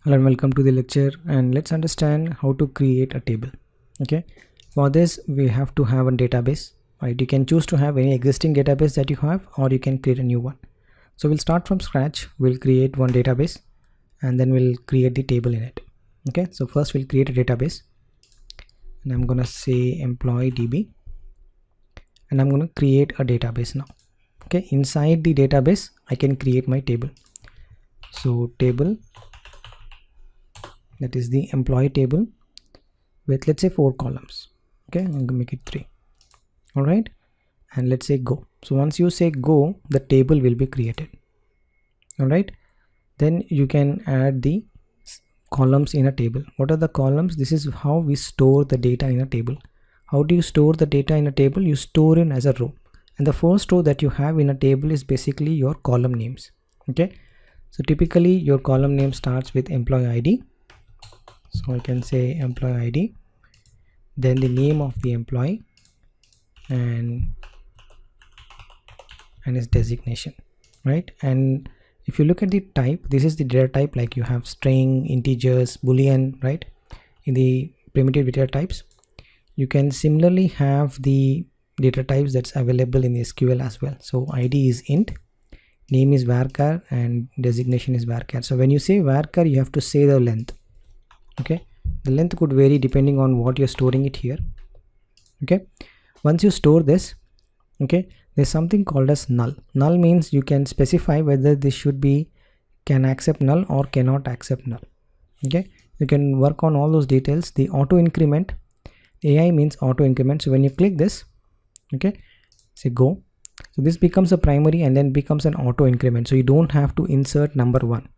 Hello and welcome to the lecture, and let's understand how to create a table. Okay, for this we have to have a database, right? You can choose to have any existing database that you have, or you can create a new one. So we'll start from scratch. We'll create one database and then we'll create the table in it. Okay, so first we'll create a database, and I'm gonna say employee DB, and I'm gonna create a database now. Okay, inside the database I can create my table. So table, that is the employee table with, let's say, 4 columns. Okay, I'm gonna make it 3. All right, and let's say go. So once you say go, the table will be created. All right, then you can add the columns in a table. What are the columns? This is how we store the data in a table. How do you store the data in a table? You store it as a row, and the first row that you have in a table is basically your column names. Okay, so typically your column name starts with employee ID. So I can say employee ID, then the name of the employee, and his designation, right? And if you look at the type, this is the data type, like you have string, integers, boolean, right? In the primitive data types, you can similarly have the data types that's available in the SQL as well. So ID is int, name is varchar, and designation is varchar. So when you say varchar, you have to say the length. Okay, the length could vary depending on what you're storing it here. Okay, once you store this, okay, there's something called as null. Null means you can specify whether this should be can accept null or cannot accept null. Okay, you can work on all those details. The auto increment, AI means auto increment. So when you click this, okay, say go, so this becomes a primary and then becomes an auto increment, so you don't have to insert number 1.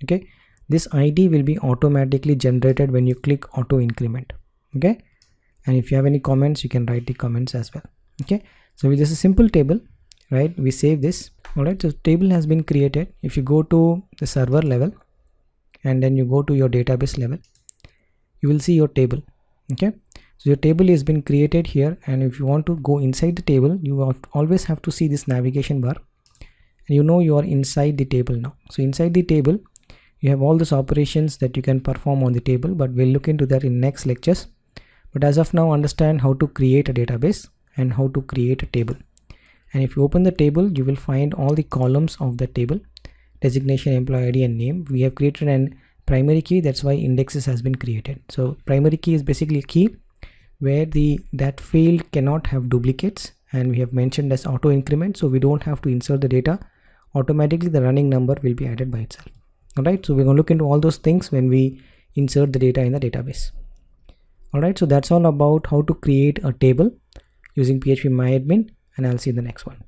Okay, this ID will be automatically generated when you click auto increment. Okay, and if you have any comments, you can write the comments as well. Okay, so this is a simple table, right? We save this. All right, so table has been created. If you go to the server level and then you go to your database level, you will see your table. Okay, so your table has been created here, and if you want to go inside the table, you always have to see this navigation bar, and you know you are inside the table now. So inside the table you have all those operations that you can perform on the table, but we'll look into that in next lectures. But as of now, understand how to create a database and how to create a table. And if you open the table, you will find all the columns of the table: designation, employee ID, and name. We have created an primary key, that's why indexes has been created. So primary key is basically a key where that field cannot have duplicates, and we have mentioned as auto increment, so we don't have to insert the data. Automatically the running number will be added by itself. Alright, so we're going to look into all those things when we insert the data in the database. Alright, so that's all about how to create a table using PHP MyAdmin, and I'll see you in the next one.